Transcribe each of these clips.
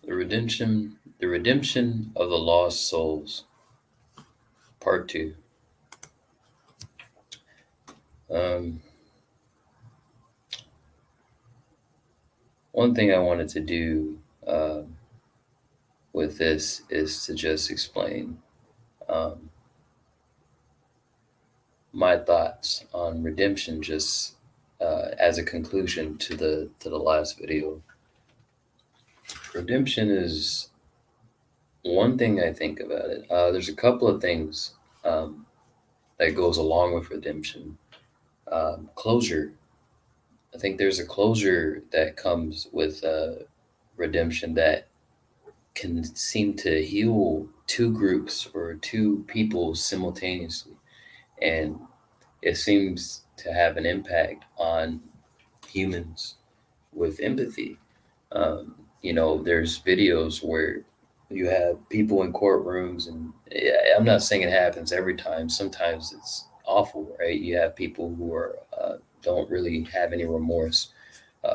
The redemption of the lost souls, part two. Um, One thing I wanted to do with this is to just explain um, my thoughts on redemption, just as a conclusion to the last video. Redemption is one thing I think about it. There's a couple of things um, that goes along with redemption. Closure. I think there's a closure that comes with redemption that can seem to heal two groups or two people simultaneously. And it seems to have an impact on humans with empathy. Um, there's videos where you have people in courtrooms, and I'm not saying it happens every time. Sometimes it's awful, right? You have people who are don't really have any remorse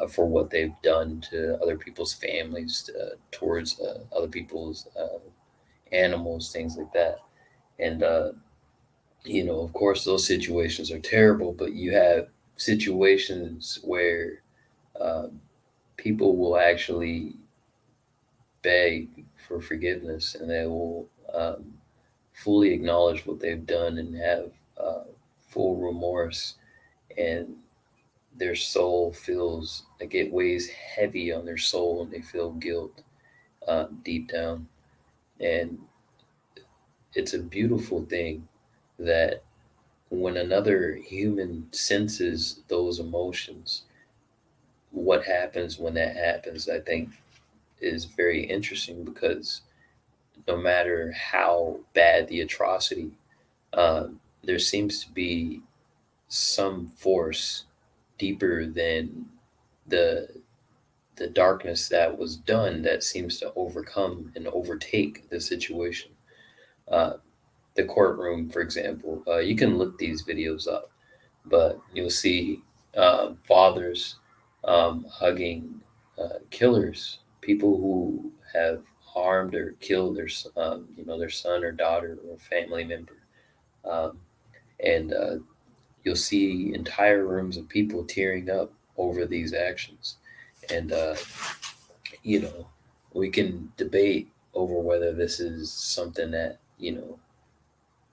for what they've done to other people's families, towards other people's animals, things like that. And of course, those situations are terrible, but you have situations where um, people will actually beg for forgiveness, and they will fully acknowledge what they've done and have full remorse, and their soul feels like it weighs heavy on their soul, and they feel guilt deep down. And it's a beautiful thing that when another human senses those emotions, what happens when that happens, I think, is very interesting, because no matter how bad the atrocity, um, there seems to be some force deeper than the the darkness that was done that seems to overcome and overtake the situation. Uh, the courtroom, for example, you can look these videos up, but you'll see fathers hugging killers, people who have harmed or killed their son or daughter or family member, um, and you'll see entire rooms of people tearing up over these actions. And you know, we can debate over whether this is something that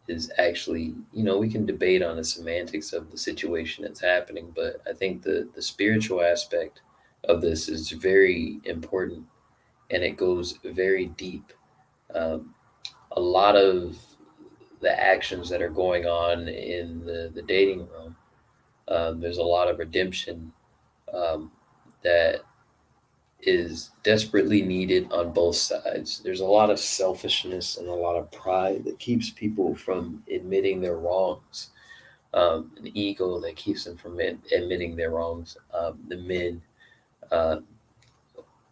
is actually, we can debate on the semantics of the situation that's happening, but I think the spiritual aspect of this is very important, and it goes very deep. Um, a lot of the actions that are going on in the dating realm, there's a lot of redemption um, that is desperately needed on both sides. There's a lot of selfishness and a lot of pride that keeps people from admitting their wrongs, an ego that keeps them from admitting their wrongs. The men, uh,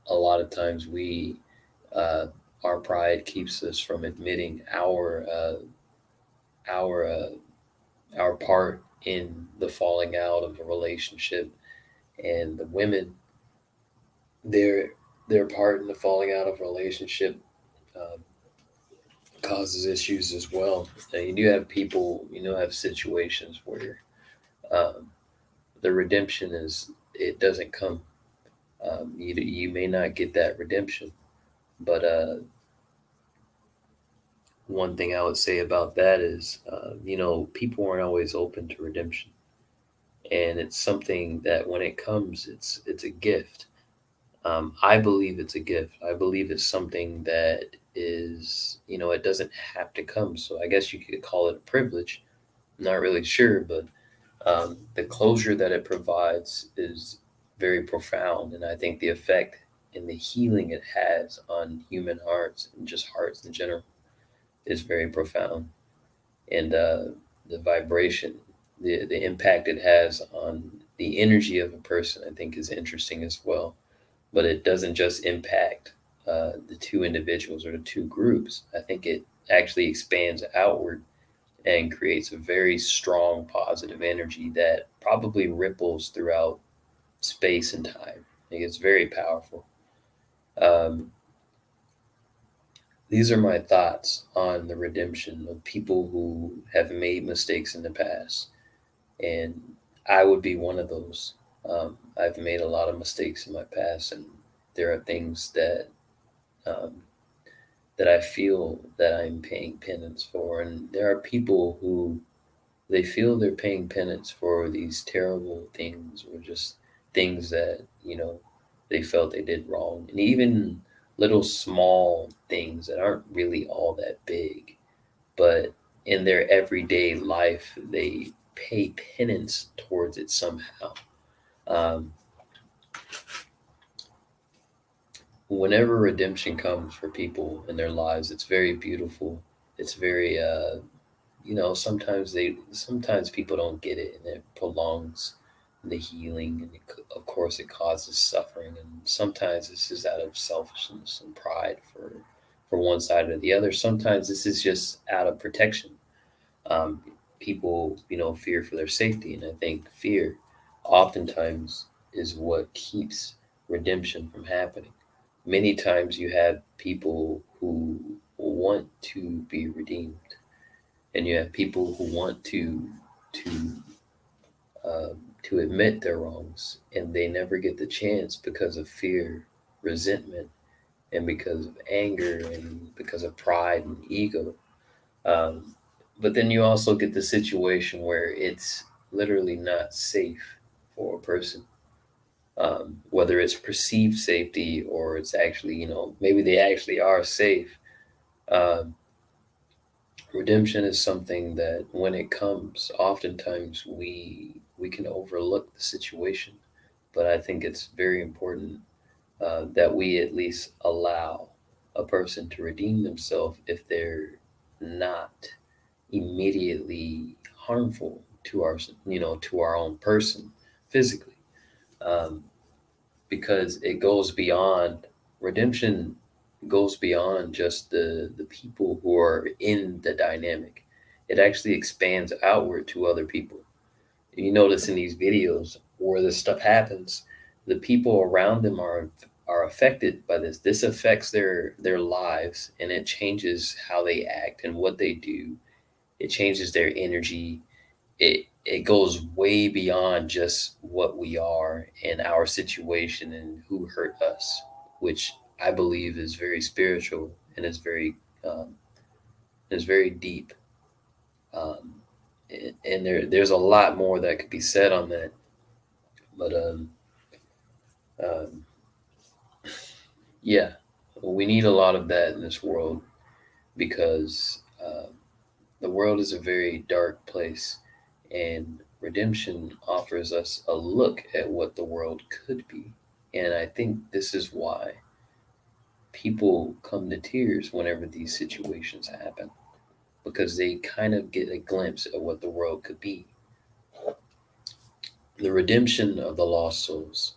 a lot of times uh, our pride keeps us from admitting our our part in the falling out of a relationship, and the women, their their part in the falling out of a relationship um, causes issues as well. Now, you do have people, have situations where um, the redemption is, it doesn't come. You may not get that redemption, but one thing I would say about that is, people aren't always open to redemption, and it's something that when it comes, it's a gift. I believe it's a gift. I believe it's something that is, it doesn't have to come. So I guess you could call it a privilege. I'm not really sure, but the closure that it provides is very profound. And I think the effect and the healing it has on human hearts and just hearts in general is very profound. And the vibration, the impact it has on the energy of a person, I think is interesting as well. But it doesn't just impact the two individuals or the two groups. I think it actually expands outward and creates a very strong positive energy that probably ripples throughout space and time. I think it's very powerful. Um, these are my thoughts on the redemption of people who have made mistakes in the past. And I would be one of those. I've made a lot of mistakes in my past, and there are things um, that I feel that I'm paying penance for. And there are people who they feel they're paying penance for these terrible things or just things that, they felt they did wrong. And even little small things that aren't really all that big, but in their everyday life, they pay penance towards it somehow. Um, Whenever redemption comes for people in their lives, it's very beautiful. It's very, sometimes people don't get it, and it prolongs the healing, and of course, it causes suffering. And sometimes this is out of selfishness and pride for one side or the other. Sometimes this is just out of protection. um, People, fear for their safety. And I think fear oftentimes is what keeps redemption from happening. Many times you have people who want to be redeemed, and you have people who want to um, to admit their wrongs, and they never get the chance because of fear, resentment, and because of anger, and because of pride and ego. Um, but then you also get the situation where it's literally not safe for a person, whether it's perceived safety or it's actually, maybe they actually are safe. Um, Redemption is something that when it comes, oftentimes we can overlook the situation. But I think it's very important that we at least allow a person to redeem themselves if they're not immediately harmful to our own person physically, um, because it goes beyond redemption goes beyond just the people who are in the dynamic. It actually expands outward to other people. You notice in these videos where this stuff happens, the people around them are affected by this. This affects their lives, and it changes how they act and what they do. It changes their energy. It goes way beyond just what we are and our situation and who hurt us, which I believe is very spiritual, and um, is very deep. Um, and there's a lot more that could be said on that, but um, yeah, we need a lot of that in this world, because the world is a very dark place, and redemption offers us a look at what the world could be. And I think this is why people come to tears whenever these situations happen, because they kind of get a glimpse of what the world could be. The redemption of the lost souls.